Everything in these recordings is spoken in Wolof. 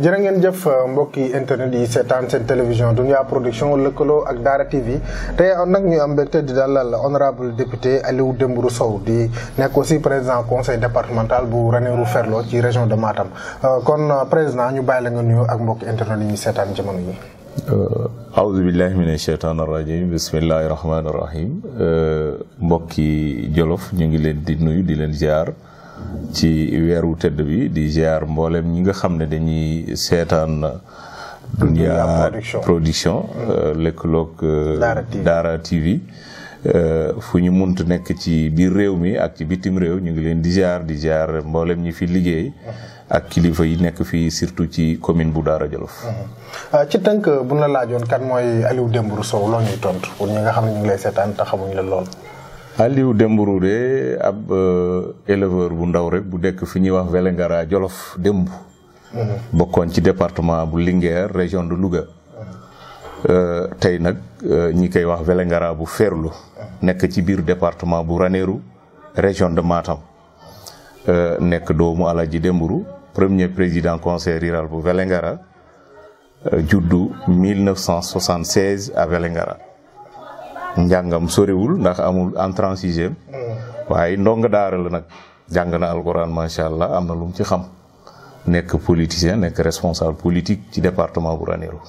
jërë ngeen jëf mbokki internet yi seetaan seen télévision Dunya Production lëkkaloo ak Daara TV tey nag ñu am mbégte di dalal honorable député Aliou Dembourou Sow di nekk aussi président conseil départemental bu Ranérou Ferlo ci région de Matam kon président ñu bàyyi la nga nuyu ak mbokki internet yi ñuy seetaan jamono yi. aouzu billahi mina shaytaani rajim bismillahi rahmaani rahim mbokki Jolof ñu ngi leen di nuyu di leen ziar ci weeru tëdd bi di ziar mboolem ñi nga xam ne dañuy seetaan Dunya Production lëkkaloog Daara TV fu ñu muntu nekk ci biir réew mi ak ci bitim réew ñu ngi leen di ziar mboolem ñi fi liggéey ak kilifa yi nekk fii surtout ci commune bu Daara Jolof. ci tënk bu ñu la laajoon kan mooy Aliou Dembourou Sow loo ñuy tontu pour ñi nga xam ne ñu ngi lay seetaan te xamuñ la lool. Aliou Dembourou de ab éleveur bu ndaw rek bu dekk fi ñuy wax Vélingara Jolof démb. bokkoon ci département bu Linguère région de Louga. tey nag ñi koy wax Vélingara bu Ferlo. nekk ci biir département bu Ranérou région de Matam. nekk doomu Alaji Dembourou premier président conseil rural bu Vélingara juddu 1976 à Vélingara. njàngam soriwul ndax amul entrée en sixième waaye ndonga daara la nag jàng na alxuraan macha allah am na lu mu ci xam nekk politicien nekk responsable politique ci département bu Ranérou.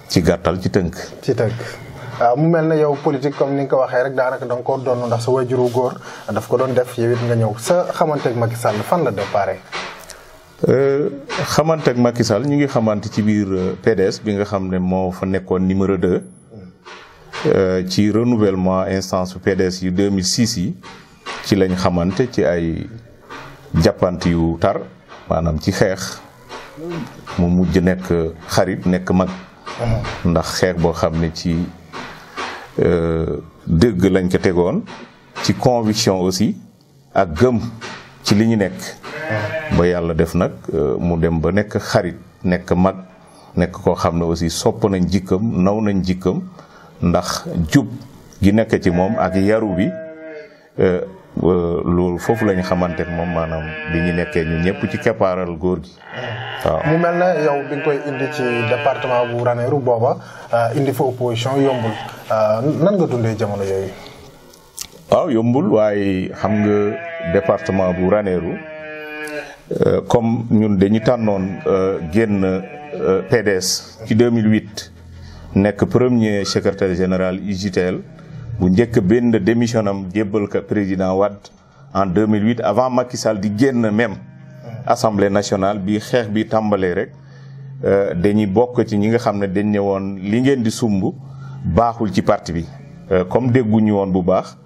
ci gàttal ci tënk. waaw mu mel ne yow politique comme ni nga ko waxee rek daanaka da nga koo doon ndax sa wajuru góor daf ko doon def yow it nga ñëw sa xamanteeg Macky Sall fan la déparé. xamanteeg Macky Sall ñu ngi xamante ci biir PDS bi nga xam ne moo fa nekkoon numéro 2. ci renouvellement instance PDS yu 2006 yi ci lañ xamante ci ay jàppante yu tar maanaam ci xeex mu mujj nekk xarit nekk mag ndax xeex boo xam ne ci dëgg lañ ko tegoon ci conviction aussi ak gëm ci li ñu nekk ba yàlla def nag mu dem ba nekk xarit nekk mag nekk koo xam ne aussi sopp nañ jikkam naw nañ jikkam ndax jub gi nekk ci moom ak yaru bi loolu foofu la ñu xamante ne moom maanaam bi ñu nekkee ñu ñëpp ci keppaaral góor gi waaw. mu mel ne yow bi nga koy indi ci département bu Ranérou booba indi fa opposition yombul nan nga dundee jamono yooyu. waaw yombul waaye xam nga département bu Ranérou comme ñun dañu tànnoon génn PDS ci 2008. nekk premier secrétaire général UJTL bu njëkk benn démission am jébbal ko président Wade en 2008 avant Macky Sall di génn même assemblée nationale bi xeex bi tàmbalee rek dañuy bokk ci ñi nga xam ne dañ ne woon li ngeen di sumb baaxul ci parti bi comme dégguñu woon bu baax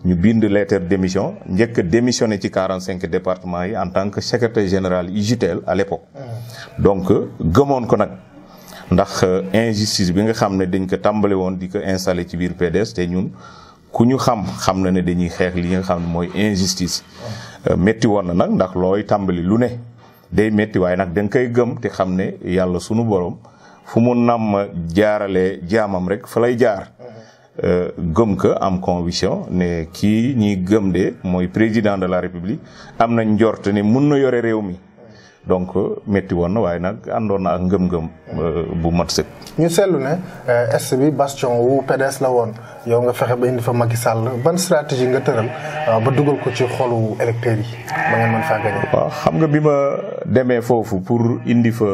ñu bind lettre démission njëkk démissionné ci 45 départements yi en tant que secrétaire général UJTL à l'époque donc gëmoon ko nag ndax injustice bi nga xam ne dañ ko tàmbale woon di ko installé ci biir PDS te ñun ku ñu xam na ne dañuy xeex li nga xam ne mooy injustice. métti woon na nag ndax looy tàmbali lu ne day métti waaye nag da nga koy gëm te xam ne yàlla sunu borom fu mu nam jaarale jaamam rek fa lay jaar. gëm ko am conviction ne kii ñi gëm de mooy président de la république am nañ njort ne mun na yore réew mi. donc métti woon na waaye nag àndoon na ak ngëm-ngëm bu mat sëkk. ñu seetlu ne est bi bastion wu PDS la woon yow nga fexe ba indi fa Macky Sall ban stratégie nga tëral ba dugal ko ci xolu électeurs yi ba ngeen mën faa gagné. waaw xam nga bi ma demee foofu pour indi fa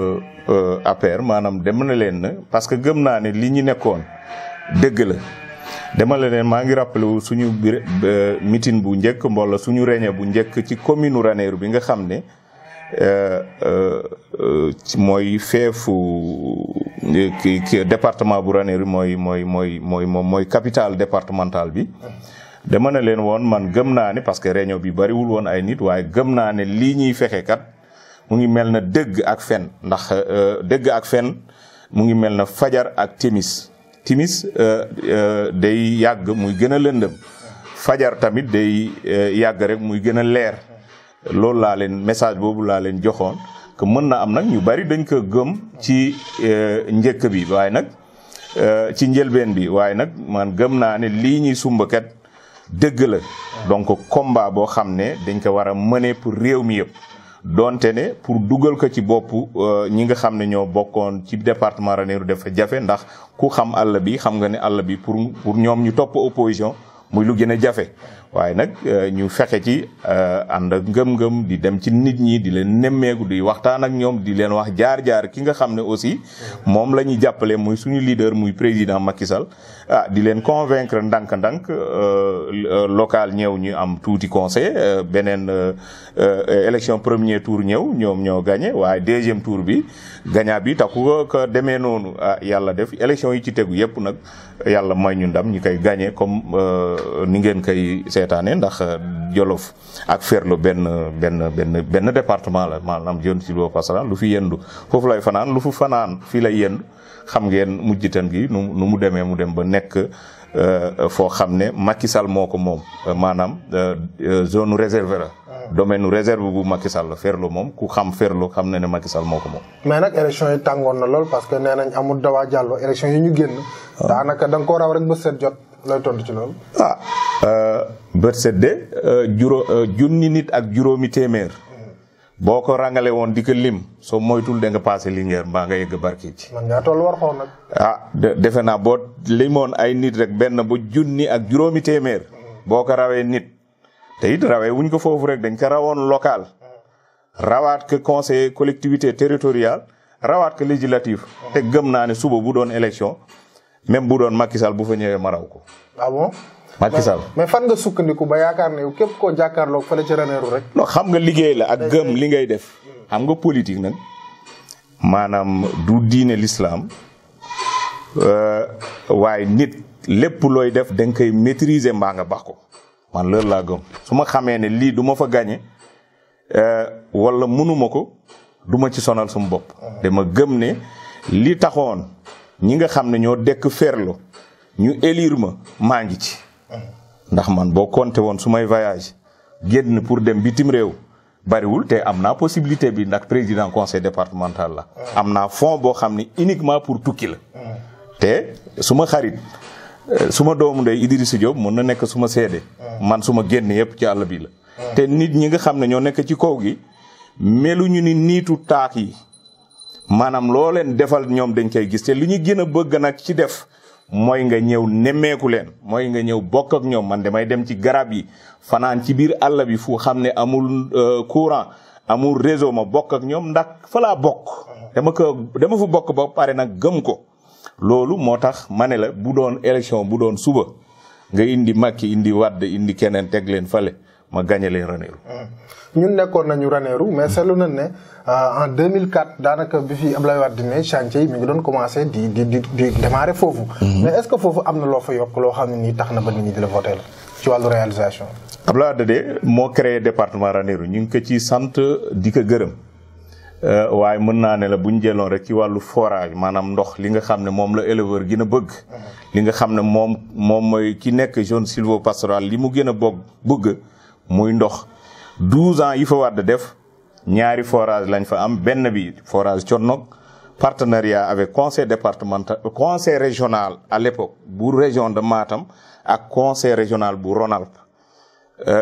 APR maanaam dem na leen na parce que gëm naa ne li ñu nekkoon dëgg la dema la leen maa ngi rappelé wu suñu meeting bu njëkk wala suñu réunion bu njëkk ci commune Ranérou bi nga xam ne. mooy feefu département bu Ranérou mooy capitale départementale bi dama ne leen woon man gëm naa ne parce que réunion bi bariwul woon ay nit waaye gëm naa ne lii ñuy fexe kat mu ngi mel na dëgg ak fen ndax dëgg ak fen mu ngi mel na fajar ak timis day yàgg muy gën a lëndëm fajar tamit day yàgg rek muy gën a leer loolu laa leen message boobu laa leen joxoon que mën na am nag ñu bari dañ ko gëm ci njëkk bi waaye nag ci njëlbeen bi waaye nag man gëm naa ne lii ñuy sumbakat dëgg la donc combat boo xam ne dañ ko war a mener pour réew mi yëpp donte ne pour dugal ko ci bopp ñi nga xam ne ñoo bokkoon ci département Ranérou dafa jafe ndax ku xam àll bi xam nga ne àll bi pour ñoom ñu topp opposition muy lu gën a jafe waaye nag ñu fexe ci ànd ak ngëm-ngëm di dem ci nit ñi di leen nemmeeku di waxtaan ak ñoom di leen wax jaar-jaar ki nga xam ne aussi moom la ñuy jàppale muy suñu leader muy président Macky Sall di leen convaincre ndànk-ndànk local ñëw ñu am tuuti conseil beneen élection premier tour ñëw ñoom ñoo gagné waaye deuxième tour bi gagnant bi taxu ko demee noonu yàlla def élection yi ci tegu yépp nag yàlla may ñu ndam ñu koy gagné comme ni ngeen koy seetaane ndax Jolof ak Ferlo benn département la maanaam John Sylvain Pastoral lu fi yendu foofu lay fanaan lu fu fanaan fii lay yendu xam ngeen mujjitan gi nu mu demee mu dem ba nekk foo xam ne Macky Sall moo ko moom maanaam zone réserve la domaine réserve bu Macky Sall la Ferlo moom ku xam Ferlo xam na ne Macky Sall moo ko moom. mais nag élection yi tàngoon na lool parce que nee nañ amul dawaa jàllo élection yi ñu génn. daanaka da nga koo raw rek ba seet jot lay tontu ci loolu. bët set de junni nit ak juróomi téeméer. boo ko rangale woon di ko lim soo moytul da nga passé Linguère mbaa nga yegg barki ci. man ngaa toll war xaw nag. defe naa boo limoon ay nit rek benn ba junni ak juróomi téeméer. boo ko rawee nit. te it rawee wuñ ko foofu rek dañ ko rawoon local. rawaat ko conseil collectivité territoriale rawaat ko législatif. te gëm naa ne suba bu doon élection même bu doon Macky Sall bu fa ñëwee ma raw ko. ah bon. Macky Sall mais fan nga sukkandiku ba yaakaar ne képp koo jàkkaarloog fële ci Ranérou rek. non xam nga liggéey la ak gëm li ngay def. xam nga politique nag maanaam du diine l'islam waaye nit lépp looy def da nga koy maîtriser mbaa nga bax ko man loolu laa gëm su ma xamee ne lii du ma fa gagné wala mënuma ko du ma ci sonal suma bopp. dama gëm ne li taxoon ñi nga xam ne ñoo dekk Ferlo ñu élire ma maa ngi ci. ndax man boo compté woon su may voyage génn pour dem bitim réew bariwul te am naa possibilité bi ndax président conseil départemental la. am naa fonds boo xam ne uniquement pour tukki la. te suma xarit suma doomu ndey Idrissa Diop mën na nekk suma seede. man suma génn yëpp ci àll bi la. te nit ñi nga xam ne ñoo nekk ci kaw gi meluñu ni niitu taax yi maanaam loo leen defal ñoom dañ koy gis te li ñu gën a bëgg nag ci def. mooy nga ñëw nemmeeku leen mooy nga ñëw bokk ak ñoom man damay dem ci garab yi fanaan ci biir àll bi fu xam ne amul courant amul réseau ma bokk ak ñoom ndax fa laa bokk. dama fa bokk ba pare nag gëm ko. loolu moo tax ma ne la bu doon élection bu doon suba nga indi Macky indi Wade indi keneen teg leen fale ma gagné leen Ranérou. ñun nekkoon nañu Ranérou mais seetlu nañ ne en 2004 daanaka bi fi Abdoulaye Wade ne chantier yi mi ngi doon commencé di démarrer foofu. mais est-ce que foofu am na loo fa yokk loo xam ne nii tax na ba nit ñi di la voté la ci wàllu réalisation. Abdoulaye Wade de moo créé département Ranérou ñu ngi ko ci sant di ko gërëm waaye mën naa ne la bu ñu jëloon rek ci wàllu forage maanaam ndox li nga xam ne moom la éleveur gën a bëgg. li nga xam ne moom mooy ki nekk zone sylvo-pastorale li mu gën a bëgg muy ndox. 12 ans yi fa Wade def ñaari forage lañ fa am benn bi forage Thionnok partenariat avec conseil départemental conseil régional à l'époque bu région de Matam ak conseil régional bu Rhône-Alpes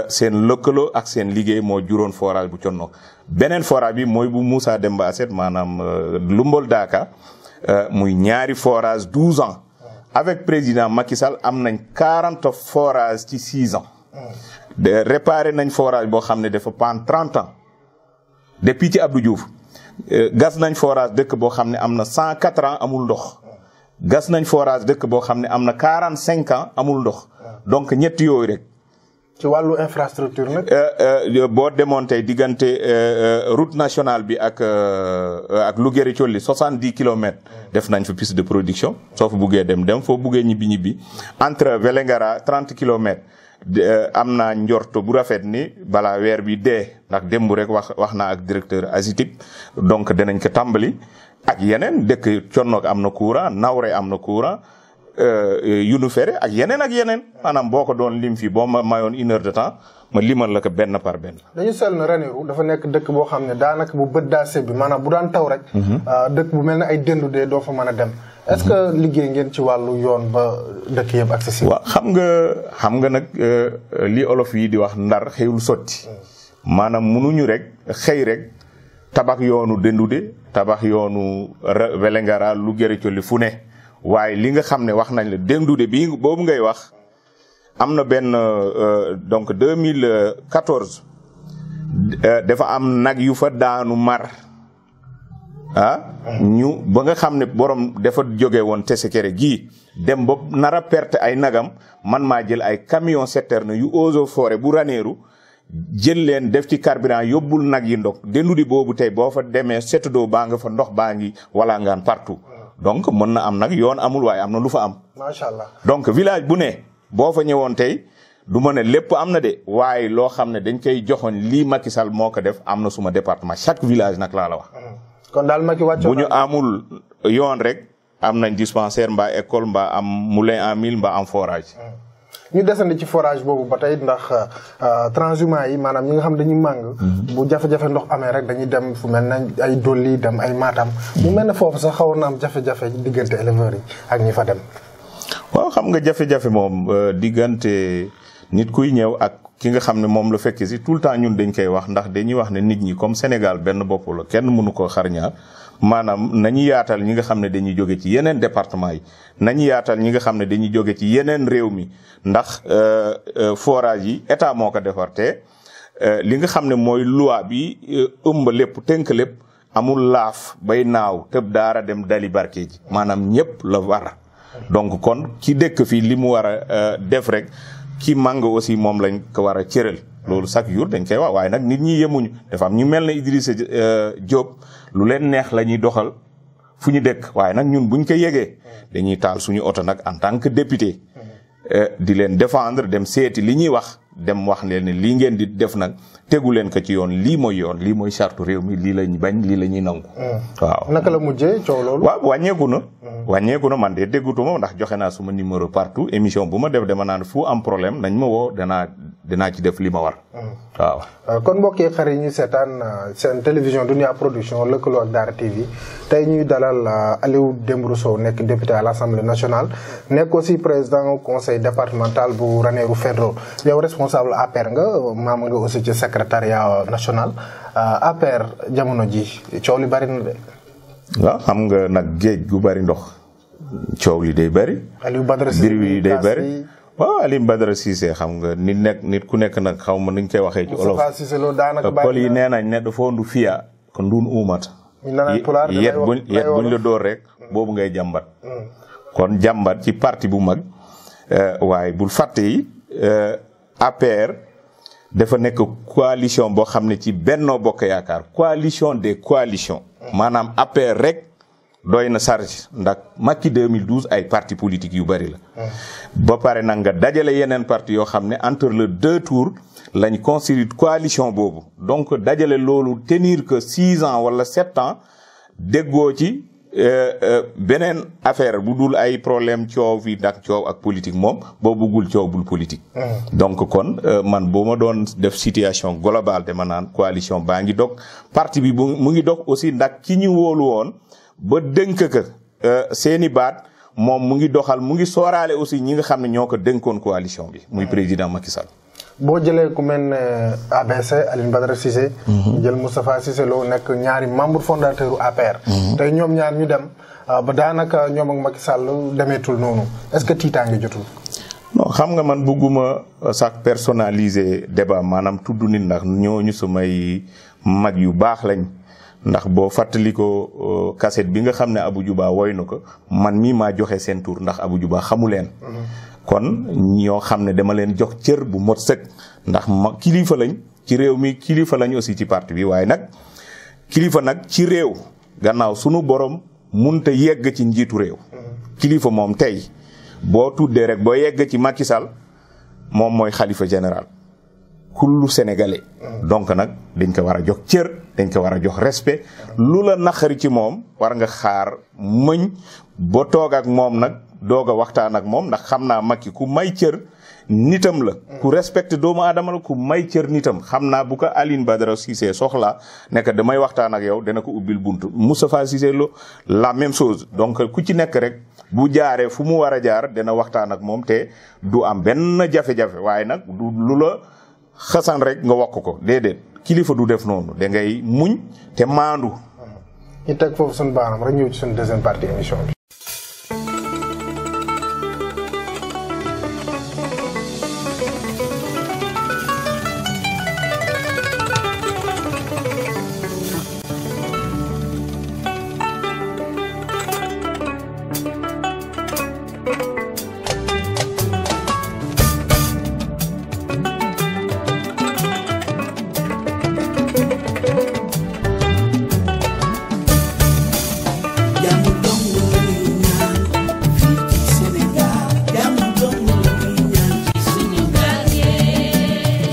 seen lëkkaloo ak seen liggéey moo juróon forage bu Thionnok beneen forage bi mooy bu Moussa Demba Asset maanaam Lumbol Daka muy ñaari forage 12 ans avec président Macky Sall am nañ 40 forages ci 6 ans réparé nañ forage boo xam ne dafa pan 30 ans depuis ci Abdou Diouf gas nañ forage dëkk boo xam ne am na 104 ans amul ndox gas nañ forage dëkk boo xam ne am na 45 ans amul ndox donc ñett yooyu rek. ci wàllu infrastructure nag. boo demoon tey diggante route nationale bi ak Louguéré Thiolly 70 kilomètres def nañ fa piste de production soo fa buggee dem foo buggee ñibbi entre Vélingara 30 kilomètres. am naa njorto bu rafet ni balaa weer bi dee ndax démb rek wax naa ak directeur AGETIP donc danañ ko tàmbali ak yeneen dëkk Thionnok am na courant Nawré am na courant Younou Ferré ak yeneen maanaam boo ko doon lim fii boo ma mayoon 1 heure de temps ma limal la ko benn par benn. dañu seetlu ne Ranérou dafa nekk dëkk boo xam ne daanaka bu bët daa bi maanaam bu daan taw rek. dëkk bu mel ne ay dendu dee doo fa mën a dem. est-ce que liggéey ngeen ci wàllu yoon ba dëkk yëpp accessible. waaw xam nga nag li olof yi di wax ndar xëyul sotti. maanaam munuñu rek xëy rek tabax yoonu Dendoude tabax yoonu Vélingara lu gëri coli fu ne waaye li nga xam ne wax nañ la Dendoude bi boobu ngay wax am na benn donc 2014 dafa am nag yu fa daanu mar ñu ba nga xam ne borom dafa jóge woon Tessékéré gii dem ba nara perte ay nagam man maa jël ay camion citerne yu eaux et forêt bu Ranérou jël leen def ci carburant yóbbul nag yi ndox Dendoude boobu tey boo fa demee seetudoo baa nga fa ndox baa ngi wala ngaan partout donc mën na am nag yoon amul waaye am na lu fa am. macha allah donc village bu ne boo fa ñëwoon tey du ma ne lépp am na de waaye loo xam ne dañ koy joxoon lii Macky Sall moo ko def am na suma département chaque village nag laa la wax. kon daal Macky wàccoon bu ñu amul yoon rek am nañ dispensaire mbaa école mbaa am moulin à mil mbaa am forage. ñu desandi ci forage boobu ba tey ndax transhumants yi maanaam ñi nga xam dañuy màng. bu jafe-jafe ndox amee rek dañuy dem fu mel ne ay Dolli dem ay Matam. mu mel ne foofu sax xawoon na am jafe-jafe diggante éleveurs yi ak ñi fa dem. waaw xam nga jafe-jafe moom diggante nit kuy ñëw ak ki nga xam ne moom la fekk si tout le temps ñun dañ koy wax ndax dañuy wax ne nit ñi comme Sénégal benn bopp la kenn mënu ko xar ñaar maanaam nañu yaatal ñi nga xam ne dañuy jóge ci yeneen département yi nañu yaatal ñi nga xam ne dañuy jóge ci yeneen réew mi ndax forage yi état moo ko defar te li nga xam ne mooy loi bi ëmb lépp tënk lépp amul laaf bay naaw tëb daara dem dali barke ji maanaam ñëpp la war donc kon ki dëkk fii li mu war a def rek ki màng aussi moom lañ ko war a cëral loolu chaque jour dañ koy wax waaye nag nit ñi yemuñu dafa am ñu mel ne Idrissa Diop lu leen neex la ñuy doxal fu ñu dëkk waaye nag ñun buñ ko yegee dañuy taal suñu oto nag en tant que député di leen défendre dem seeti li ñuy wax dem wax leen ne lii ngeen di def nag tegu leen ko ci yoon lii mooy charte réew mi lii lañ bañ lii la ñuy nangu. waaw naka la mujjee coow loolu. waaw wàññeeku na man de déggutuma ndax joxe naa suma numéro partout émission bu ma def dama naan fu am problème nañ ma woo dinaa ci def li ma war. waaw. kon mbokk yi xarit yi ñu seetaan seen télévision Dunia Production lëkkaloo ak Daara TV tey ñuy dalal Aliou Dembourou Sow nekk député à l'Assemblée nationale nekk aussi président conseil départemental bu Ranérou Ferlo yow responsable APR nga maam nga aussi ci secrétariat national APR jamono ji coow li bari na de. waaw xam nga nag géej gu bari ndox coow li day bari. Aliou Badara Cissé mbir wi day bari. waaw Aliou Badara Cissé xam nga nit ku nekk nag xaw ma nuñ koy waxee ci olof. pël yi nee nañ ne dafa ndu fiya ko ndun uumata. yet buñ la door rek boobu ngay jàmbat. kon jàmbat ci parti bu mag waaye bul fàtte yi APR dafa nekk coalition boo xam ne ci Benno Bokk Yaakaar coalition des coalitions. maanaam APR rek doy na charge ndax Macky 2012 ay parti politique yu bari la. ba pare nag nga dajale yeneen parti yoo xam ne entre les deux tours lañ constitué coalition boobu donc dajale loolu tenir que 6 ans wala 7 ans déggoo ci beneen affaire bu dul ay problème coow fi ndax coow ak politique moom boo buggul coow bul politique. donc kon man boo ma doon def situation globale dama naan coalition baa ngi dog parti bi mu ngi dog aussi ndax ki ñu wóolu woon ba dënk ka seeni baat moom mu ngi doxal mu ngi sooraale aussi ñi nga xam ne ñoo ko dënkoon coalition bi muy président Macky Sall. boo jëlee ku mel ne ABC Aliou Badara Cissé. jël Moustapha Cissé Lo nekk ñaari membre fondateur u APR. tey ñoom ñaar ñu dem ba daanaka ñoom ak Macky Sall demeetul noonu est-ce que tiitaange jotul. non xam nga man bëgguma sax personnaliser débat maanaam tudd nit ndax ñooñu sumay mag yu baax lañ ndax boo fàttali ko cassette bi nga xam ne Abou Djouba woy na ko man mii maa joxe seen tur ndax Abou Djouba xamu leen. kon ñoo xam ne dama leen jox cër bu mot sëkk ndax kilifa lañ ci réew mi kilifa lañ aussi ci parti bi waaye nag kilifa nag ci réew gannaaw sunu borom munta yegg ci njiitu réew. kilifa moom tey boo tuddee rek boo yegg ci Macky Sall moom mooy xalifa général kullu sénégalais. donc nag dañ ko war a jox cër dañ ko war a jox respect lu la naqari ci moom war nga xaar mëñ ba toog ak moom nag. doog a waxtaan ak moom ndax xam naa Macky ku may cër nitam la. ku respecté doomu aadama la ku may cër nitam xam naa bu ko Aliou Badara Cissé soxla nekk damay waxtaan ak yow dana ko ubbil buntu Moustapha Cissé Lo la même chose donc ku ci nekk rek bu jaaree fu mu war a jaar dana waxtaan ak moom te du am benn jafe-jafe waaye nag du lu la xasan rek nga wokk ko déedéet kilifa du def noonu da ngay muñ te maandu. ñu teg foofu suñu baaraam rek ñëw ci suñu deuxième partie émission bi.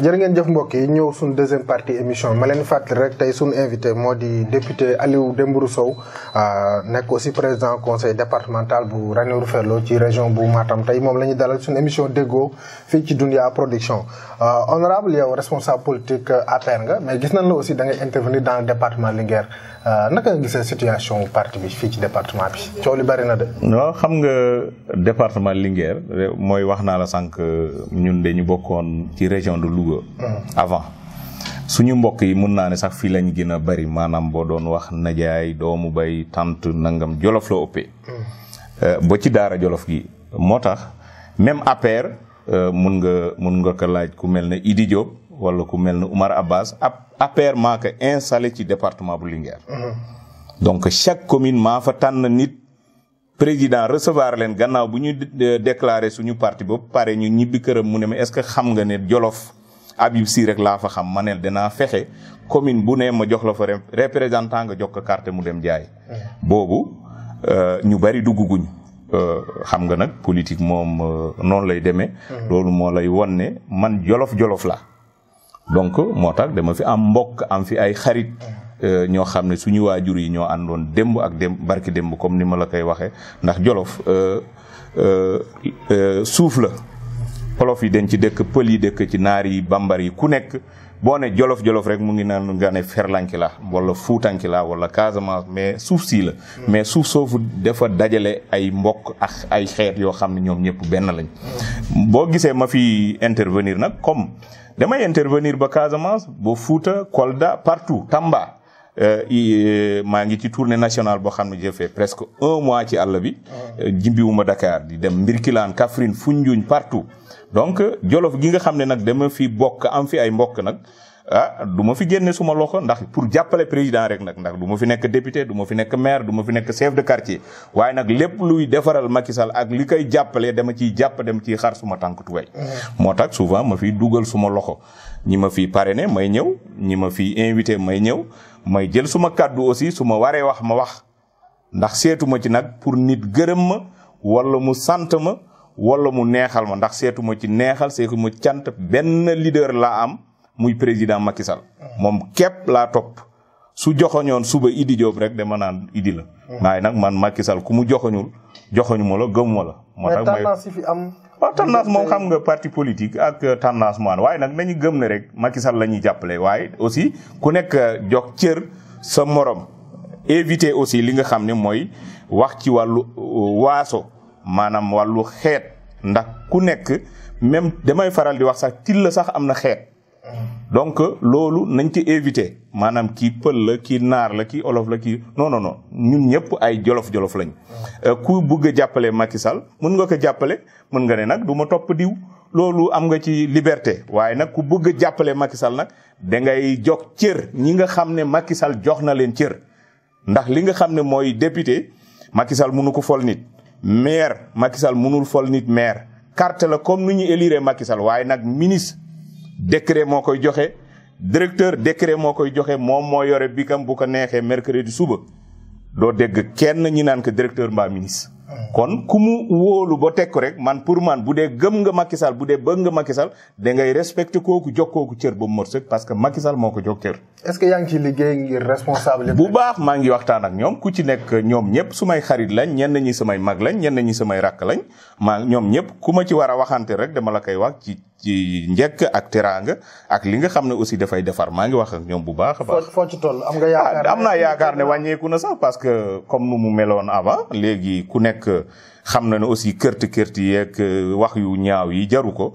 jërë ngeen jëf mbokk yi ñëw suñu deuxième partie émission ma leen fàttali rek tey suñu invité moo di député Aliou Dembourou Sow nekk aussi président conseil départemental bu Ranérou Ferlo ci région bu Matam tey moom la ñu dalal suñu émission déggoo fii ci Dunya Production. Honorable yow responsable politique APR nga mais gis nañ la aussi da ngay intervenir dans le département Linguère naka nga gisee situation parti bi fii ci département bi coow li bari na de. non xam nga département Linguère mooy wax naa la sànq ñun dañu bokkoon ci région de Louga. avant suñu mbokk yi mën naa ne sax fii lañ gën a bari maanaam boo doon wax najaay doomu bay tant nangam jolof la ëppee. ba ci daara jolof gi moo tax même APR mun nga ko laaj ku mel ne Idi Diop wala ku mel ne Oumar Abbas APR maa ko installé ci département bu Linguère. donc chaque commune maa fa tànn nit président recevoir leen gannaaw bu ñu déclaré suñu parti boobu pare ñu ñibbi këram mu ne ma est-ce que xam nga ne jolof Habib Sy rek laa fa xam ma ne danaa fexe commune bu ne ma jox la fa représentant nga jox ko carte mu dem jaay. boobu ñu bari dugguguñ xam nga nag politique moom noonu lay demee. loolu moo lay won ne man jolof la donc moo tax dama fi am mbokk am fi ay xarit. ñoo xam ne suñu waajur yi ñoo àndoon démb ak démb barki démb comme ni ma la koy waxee ndax jolof suuf la. xolof yi dañ ci dëkk pël yi dëkk ci naar yi bambar yi ku nekk boo ne jolof nga ne ferlanki la wala fuutanki la wala Casamance mais suuf sii la mais suuf soofu dafa dajale ay mbokk ak ay xeet yoo xam ne ñoom ñëpp benn lañ boo gisee ma fi intervenir nag comme damay intervenir ba Casamance ba Fuuta Kolda partout Tamba maa ngi ci tournée nationale boo xam ne j'ai fait presque 1 mois ci àll bi jimbiwuma Dakar di dem Mbirkilaan Kaffrine Foundiougne partout donc jolof gi nga xam ne nag dama fi bokk am fi ay mbokk nag du ma fi génne suma loxo ndax pour jàppale président rek nag ndax du ma fi nekk député du ma fi nekk maire du ma fi nekk chef de quartier waaye nag lépp luy defaral Macky Sall ak li koy jàppale dama ciy jàpp dem ciy xar suma tànk tuway moo tax souvent ma fi dugal suma loxo ñi ma fi parrainé may ñëw ñi ma fi invité may ñëw may jël suma kàddu aussi su ma waree wax ma wax ndax seetuma ci nag pour nit gërëm ma wala mu sant ma wala mu neexal ma ndax seetuma ci neexal seetuma cant benn leader laa am muy président Macky Sall moom képp laa topp su joxoñoon suba Idi Diop rek dama naan Idi la waaye nag man Macky Sall ku mu joxoñu ma la gëmuma la moo tax tendance fi am waaw tendance moom xam nga parti politique ak tendance maan waaye nag nañu gëm ne rek Macky Sall la ñuy jàppale waaye aussi ku nekk jox cër sa morom éviter aussi li nga xam ne mooy wax ci wàllu waaso maanaam wàllu xeet ndax ku nekk même damay faral di wax sax til la sax am na xeet donc loolu nañ ci éviter maanaam kii pël la kii naar la kii olof la kii non ñun ñëpp ay jolof lañ ku bëgg a jàppale Macky Sall mën nga ko jàppale mën nga ne nag du ma topp diw loolu am nga ci liberté waaye nag ku bëgg a jàppale Macky Sall nag da ngay jox cër ñi nga xam ne Macky Sall jox na leen cër ndax li nga xam ne mooy député Macky Sall mënu ko fol nit maire Macky Sall mënul fol nit maire carte la comme nu ñu élire Macky Sall waaye nag ministre décret moo koy joxe directeur décret moo koy joxe moom moo yore bikam bu ko neexee mercredi suba doo dégg kenn ñi naan ko directeur mbaa ministre. kon ku mu wóolu ba teg ko rek man pour man bu dee gëm nga Macky Sall bu dee bëgg nga Macky Sall da ngay respecté kooku jox kooku cër ba mu mot sëkk parce que Macky Sall moo ko jox cër. est-ce que yaa ngi ciy liggéey ngir responsable. bu baax maa ngi waxtaan ak ñoom ku ci nekk ñoom ñëpp sumay xarit lañ ñenn ñi samay mag lañ ñenn ñi samay rakk lañ ñoom ñëpp ku ma ci war a waxante rek dama la koy wax ci njëkk ak teraanga ak li nga xam ne aussi dafay defar maa ngi wax ak ñoom bu baax a baax. foo ci toll am nga yaakaar am naa yaakaar ne wàññeeku na sax parce que comme nu mu meloon avant léegi ku nekk nekk xam na ne aussi kërti yeeg wax yu ñaaw yi jaru ko.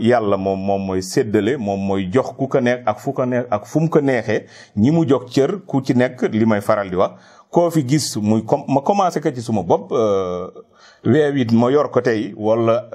Yàlla moom mooy séddale moom mooy jox ku ko nekk ak fu ko nekk ak fu mu ko neexee ñi mu jox cër ku ci nekk li may faral di wax koo fi gis muy ma commencé ko ci suma bopp weew it ma yor ko tey wala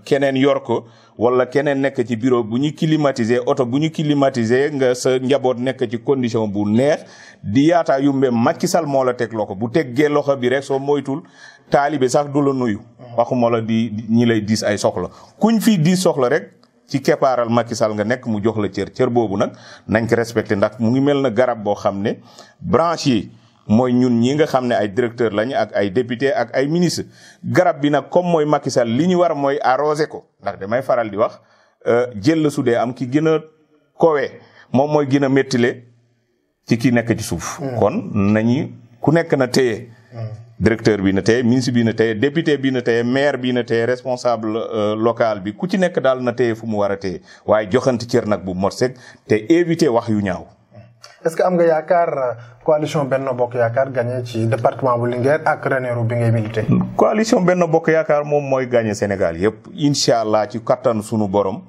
keneen yor ko wala keneen nekk ci bureau bu ñu climatiser oto bu ñu climatiser nga sa njaboot nekk ci condition bu neex di yaataa yumbe Macky Sall moo la teg loxo bu teggee loxo bi rek soo moytul taalibe sax du la nuyu waxuma la di ñi lay diis ay soxla kuñ fii diis soxla rek ci keppaaral Macky Sall nga nekk mu jox la cër boobu nag nañ ko respecté ndax mu ngi mel na garab boo xam ne branche yi mooy ñun ñi nga xam ne ay directeur lañ ak ay député ak ay ministre garab bi nag comme mooy Macky Sall li ñu war mooy arrosé ko ndax damay faral di wax jël la su dee am ki gën a kowee moom mooy gën a méttile ci ki nekk ci suuf kon nañu ku nekk na téye directeur bi na téye ministre bi na téye député bi na téye maire bi na téye responsable local bi ku ci nekk daal na téye fu mu war a téye waaye joxante cër nag bu mot sek te éviter wax yu ñaaw. est-ce que am nga yaakaar coalition Benno Bokk Yaakaar gagné ci département bu Linguère ak Ranérou bi ngay milité. coalition Benno Bokk Yaakaar moom mooy gagné Sénégal yépp incha allah ci kattan sunu borom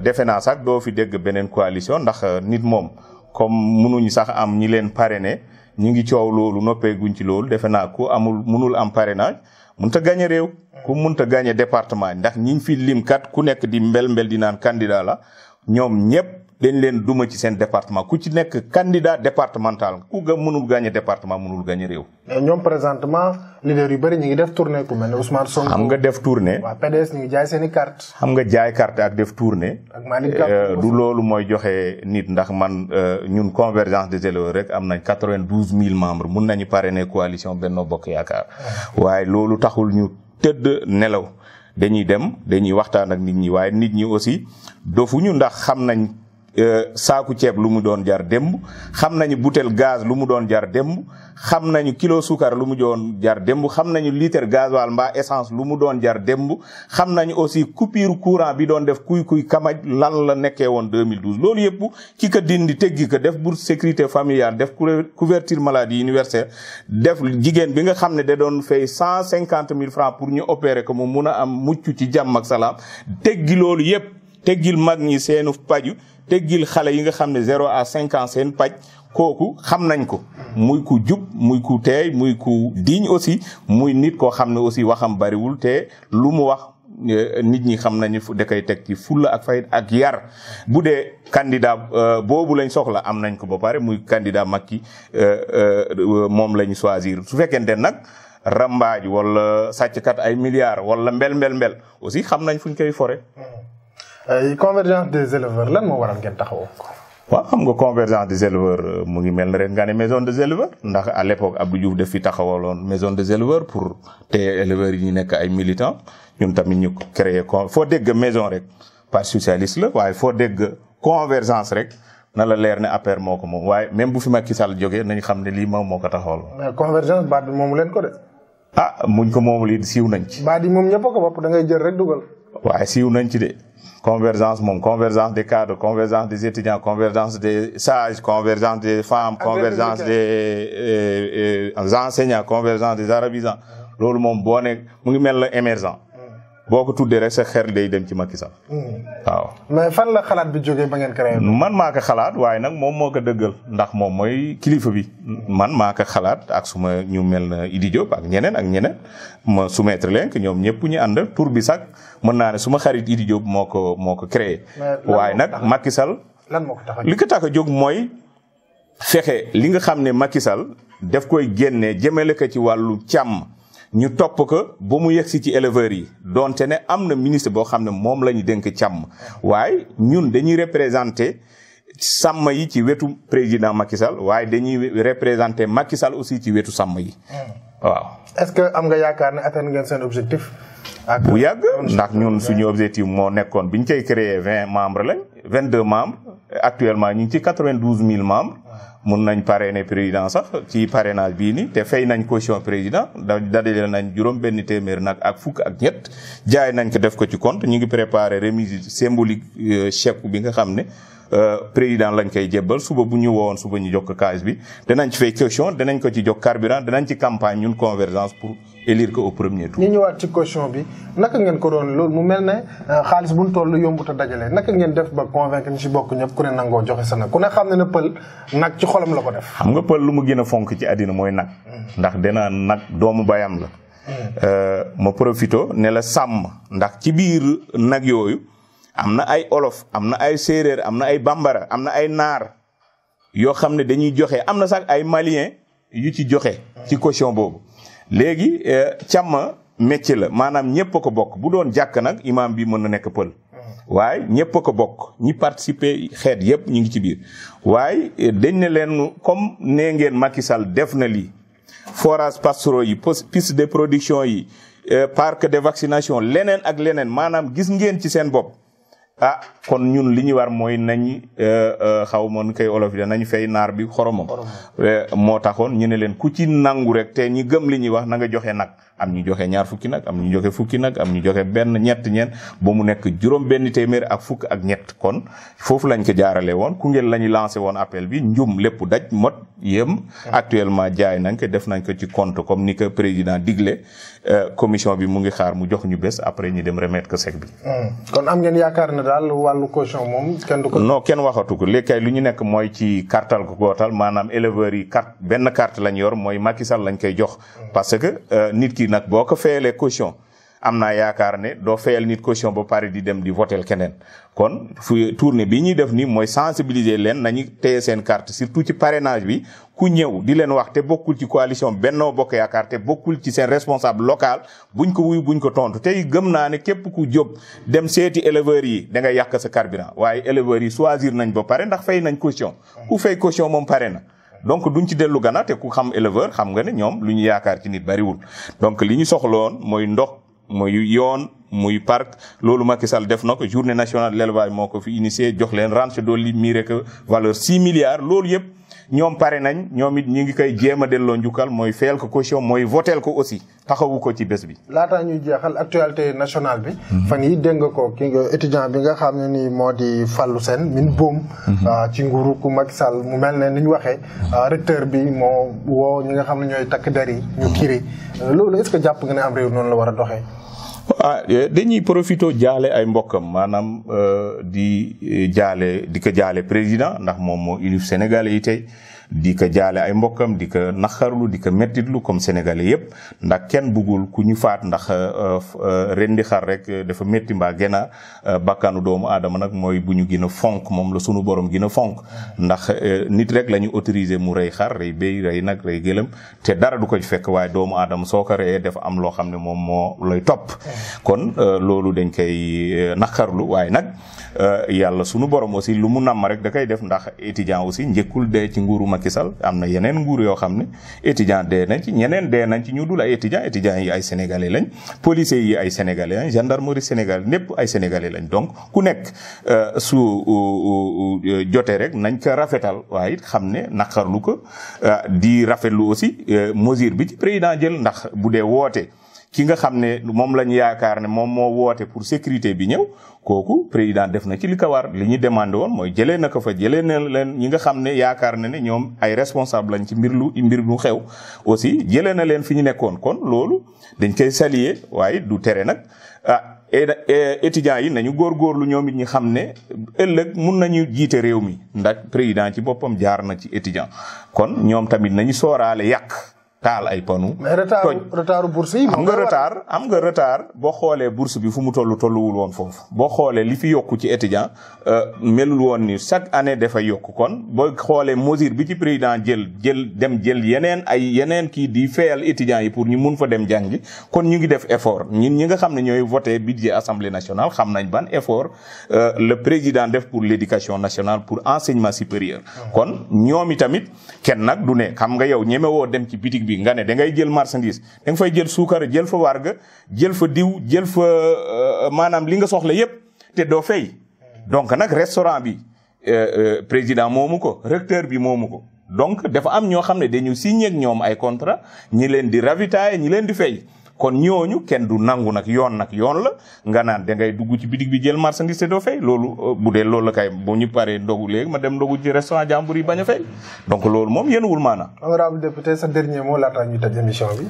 defe naa sax doo fi dégg beneen coalition ndax nit moom comme mënuñu sax am ñi leen parrainé ñu ngi coow loolu noppee guñ ci loolu defe naa ku mënul am parrainage mënut a gagné réew. ku mënut a gagné département ndax ñiñ fi lim kat ku nekk di mbel di naan candidat la ñoom ñëpp. dañ leen duma ci seen département ku ci nekk candidat départemental ku ga mënul gagner département mënul gagner réew. mais ñoom présentement leader yu bëri ñu ngi def tournée ku mel ne Ousmane Sonko. xam nga def tournée. waa PDS ñu ngi jaay seen i carte. xam nga jaay carte ak def tournée. ak Malick Gakou du loolu mooy joxe nit ndax man ñun convergence des éleveurs rek am nañ 92 000 membres mun nañu parrainer coalition Benno Bokk Yaakaar. waaye loolu taxul ñu tëdd nelaw dañuy dem dañuy waxtaan ak nit ñi waaye nit ñi aussi dofuñu ndax xam nañ. saaku ceeb lu mu doon jar démb xam nañu butel gaz lu mu doon jar démb xam nañu kilo suukar lu mu doon jar démb xam nañu litre gasoil mbaa essence lu mu doon jar démb xam nañu aussi coupure courant bi doon def kuy kamaj lan la nekkee woon 2012 loolu yëpp ki ko dindi teggi ko def bourse sécurité familiale def couverture maladie universelle def jigéen bi nga xam ne da doon fay 150 000 francs pour ñu opérer ko mu mun a am mucc ci jàmm ak salaam teggi loolu yëpp teggil mag ñi seenu paju teggil xale yi nga xam ne 0 à 5 ans seen paj kooku xam nañ ko muy ku jub muy ku teey muy ku digne aussi muy nit koo xam ne aussi waxam bariwul te lu mu wax nit ñi xam nañu da koy teg ci fulla ak fayda ak yar bu dee candidat boobu lañ soxla am nañ ko ba pare muy candidat Macky moom lañ choisir su fekkente nag rambaaj wala sàcckat ay milliards wala mbel aussi xam nañ fuñ koy fore. Convergence des éleveurs lan moo waral ngeen taxawoo ko. waaw xam nga convergence des éleveurs mu ngi mel ne ren nga ne maison des éleveurs ndax à l'époque Abdou Diouf def fi taxawaloon maison des éleveurs pour te éleveurs yi ñu nekk ay militants ñun tamit ñu créé foo dégg maison rek parti socialiste la waaye foo dégg convergence rek na la leer ne APR moo ko moom waaye même bu fi Macky Sall jógee nañu xam ne lii moom moo ko taxawal. mais convergence baat bi moomu leen ko de. muñ ko moomul it siiw nañ ci. baat yi moom ñëpp ko bopp da ngay jël rek dugal. waaye siiw nañ ci de. convergence moom convergence des cadres convergence des étudiants convergence des sages convergence des femmes convergence des enseignants convergence des arabisants loolu moom boo ne mu ngi mel la émergent boo ko tuddee rek sa xel day dem ci Macky Sall waaw. mais fan la xalaat bi jógee ba ngeen créé. man maa ko xalaat waaye nag moom moo ko dëggal ndax moom mooy kilifa bi man maa ko xalaat ak suma ñu mel na Idi Diop ak ñeneen ma soumettre leen que ñoom ñëpp ñu ànd tur bi sax mën naa ne suma xarit Idi Diop moo ko créé. waaye nag Macky Sall. lan moo ko tax a li ko tax a jóg mooy fexe li nga xam ne Macky Sall daf koy génnee jëmale ko ci wàllu càmm. ñu topp ko ba mu yegsi ci éleveurs yi donte ne am na ministre boo xam ne moom la ñu dénk càmm waaye ñun dañuy représenté sàmm yi ci wetu président Macky Sall waaye dañuy représenté Macky Sall aussi ci wetu sàmm yi waaw. est-ce que am nga yaakaar ne atteindre ngeen seen objectif. bu yàgg ndax ñun suñu objectif moo nekkoon bi ñu koy créé 20 membres lañ 22 membres actuellement ñu ngi ci 92 000 membres. mun nañ parrainer président sax ci parrainage bii nii te fay nañ caution président dajale nañ juróom benn téeméer nag ak fukk ak ñett jaay nañ ko def ko ci compte ñu ngi préparer remise symbolique chèque bi nga xam ne président lañ koy jébbal suba bu ñu wowoon suba ñu jox ko xaalis bi danañ ci fay caution danañ ko ci jox carburant danañ ci campagne ñun convergence pour élire ko au premier tour. ñu ñëwaat ci caution bi naka ngeen ko doon loolu mu mel ne xaalis bu ñu toll yombut a dajale naka ngeen def ba convaincre ñu ci bokk ñëpp ku ne nangoo joxe sa nag ku ne xam ne pël nag ci xolam la ko def. xam nga pël lu mu gën a fonk ci àddina mooy nag. ndax dina nag doomu bayam la. ma profito ne la sàmm ndax ci biir nag yooyu am na ay olof am na ay séeréer am na ay bambara am na ay naar yoo xam ne dañuy joxe am na sax ay malien yu ci joxe ci caution boobu léegi càmm métier la maanaam ñëpp a ko bokk bu doon jàkk nag imam bi mën na nekk pël waaye ñëpp a ko bokk ñi participer xeet yëpp ñu ngi ci biir waaye dañ ne leen comme nee ngeen Macky Sall def na lii forage pastoraux yi piste de production yi parc de vaccination leneen ak leneen maanaam gis ngeen ci seen bopp ah kon ñun li ñu war mooy nañ xaw ma nu koy olof yi nañ fay naar bi xoromam moo taxoon ñu ne leen ku ci nangu rek te ñi gëm li ñuy wax na nga joxe nag am ñu joxe 20 nag am ñu joxe fukki nag am ñu joxe benn ñett ñeent ba mu nekk juróom benn téeméer ak fukk ak ñett kon foofu lañ ko jaarale woon Koungheul la ñu lancé woon appel bi njum lépp daj mot yëm actuellement jaay nañ ko def nañ ko ci compte comme ni ko président digle commission bi mu ngi xaar mu jox ñu bés après ñu dem remettre ko sec bi kon am ngeen yaakaar ne daal wàllu caution moom kenn du ko. non kenn waxatu ko léegi kay lu ñu nekk mooy ci kartal ko gootal maanaam éleveurs yi benn carte lañ yor mooy Macky Sall lañ koy jox. parce que nit ki nag boo ko fayalee caution am naa yaakaar ne doo fayal nit caution ba pare di dem di votel keneen kon fu tournée bi ñuy def ni mooy sensibiliser leen nañu téye seen carte surtout ci parrainage bi ku ñëw di leen wax te bokkul ci coalition Benno Bokk Yaakaar te bokkul ci seen responsable local buñ ko wuyu buñ ko tontu tey gëm naa ne képp ku jóg dem seeti éleveurs yi da ngay yàq sa carburant waaye éleveurs yi choisir nañ ba pare ndax fay nañ caution ku fay caution moom pare na. donc duñ ci dellu gannaaw te ku xam éleveur xam nga ne ñoom lu ñu yaakaar ci nit bariwul donc li ñu soxloon mooy ndox mooy yoon muy parc loolu Macky Sall def na ko journée nationale de l'élevage moo ko fi initié jox leen ranch dolli miire que valeur 6 milliards loolu yëpp ñoom pare nañ ñoom it ñi ngi koy jéem a delloo njukkal mooy fayal ko caution mooy votel ko aussi taxawu ko ci bés bi. laataa ñuy jeexal actualité nationale bi. fan yi dégg nga ko ki nga étudiant bi nga xam ne ni moo di Fallou Sène min boom ci nguuru ku Macky Sall mu mel ne ni ñu waxee recteur bi moo woo ñi nga xam ne ñooy takk der yi ñu kiri loolu est-ce que jàpp nga ne am réew noonu la war a doxee. dañuy profito jaale ay mbokkam maanaam di ko jaale président ndax moom moo ilif sénégalais yi tey di ko jaale ay mbokkam di ko naxarlu di ko mettitlu comme sénégalais yépp ndax kenn bëggul ku ñu faat ndax rendi xar rek dafa métti mbaa gëna bakkanu doomu aadama nag mooy bu ñu gën a fonk moom la sunu borom gën a fonk ndax nit rek la ñu autorisé mu rey xar rey béy rey nag rey gëlëm te dara du ko ci fekk waaye doomu aadama soo ko reyee dafa am loo xam ne moom moo lay topp kon loolu dañ koy naxarlu waaye nag yàlla sunu borom aussi lu mu namm rek da koy def ndax étudiant aussi njëkkul dee ci nguuru Macky Sall am na yeneen nguur yoo xam ne étudiant dee nañ ci ñeneen dee nañ ci ñu dul ay étudiant yi ay sénégalais lañ policiers yi ay sénégalais lañ gendarmerie sénégalais lépp ay sénégalais lañ donc ku nekk su jotee rek nañ ko rafetal waaye it xam ne naqarlu ko di rafetlu aussi mesure bi ci président jël ndax bu dee woote ki nga xam ne moom lañ yaakaar ne moom moo woote pour sécurité bi ñëw kooku président def na ci li ko war li ñu demandé woon mooy jëlee na ko fa jëlee na leen ñi nga xam ne yaakaar na ne ñoom ay responsable lañ ci mbir lu xew aussi jëlee na leen fi ñu nekkoon kon loolu dañ koy saluer waaye du tere nag étudiants yi nañu góorgóorlu ñoom it ñi xam ne ëllëg mun nañu jiite réew mi ndax président ci boppam jaar na ci étudiant kon ñoom tamit nañu sooraale yàq taal ay panu. mais retard bourse yi. am nga retard boo xoolee bourse bi fu mu tolluwul woon foofu. boo xoolee li fi yokku ci étudiant melul woon ni chaque année dafa yokku kon boo xoolee mesure bi ci président jël yeneen kii di fayal étudiants yi pour ñu mun fa dem jàngi kon ñu ngi def effort ñun ñi nga xam ne ñooy voté budget assemblée nationale xam nañ ban effort le président def pour l'éducation nationale pour enseignement supérieur. kon ñoom itamit kenn nag du ne xam nga yow ñemewoo dem ci bitig bi nga ne da ngay jël marchandise da nga fay jël suukar jël fa warga jël fa diw jël fa maanaam li nga soxla yépp te doo fay donc nag restaurant bi président moomu ko recteur bi moomu ko donc dafa am ñoo xam ne dañu signé ak ñoom ay contrat ñi leen di ravitailler ñi leen di fay kon ñooñu kenn du nangu nag yoon la nga naan da ngay dugg ci bitig bi jël marchandise te doo fay loolu bu dee loolu la kay bu ñu paree ndogu léegi ma dem ndogu ci restaurant jàmbur yi bañ a fay donc loolu moom yéenuwul maanaam. honorable député sa dernier mot laata ñu tëj émission bi.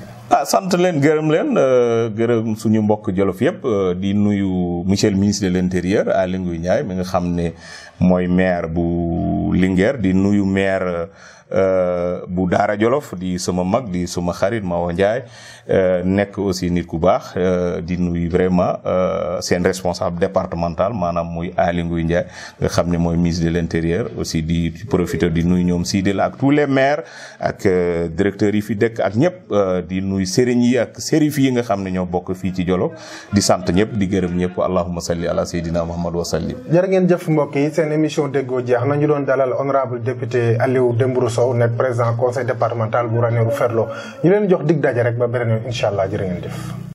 sant leen gërëm suñu mbokk Jolof yëpp di nuyu monsieur le ministre de l'intérieur Aly Ngouille Ndiaye mi nga xam ne mooy maire bu Linguère di nuyu maire bu Daara Jolof di sama mag di suma xarit Mawa Ndiaye nekk aussi nit ku baax di nuyu vraiment seen responsable départemental maanaam muy Aly Ngouille Ndiaye nga xam ne mooy ministre de l'intérieur aussi di profiter di nuyu ñoom Sidil ak tous les maires ak directeurs yi fi dëkk ak ñëpp di nuyu sëriñ yi ak sérif yi nga xam ne ñoo bokk fii ci Jolof di sant ñëpp di gërëm ñëpp allahumma salli ala sayyidina Muhammad wa sallim. jërë ngeen jëf mbokk yi seen émission déggoo jeex na ñu doon dalal honorable député Aliou Dembourou Sow nekk président conseil départemental bu Ranérou Ferlo ñu leen jox dig daje rek ba beneen yoon incha allah jërë ngeen jëf.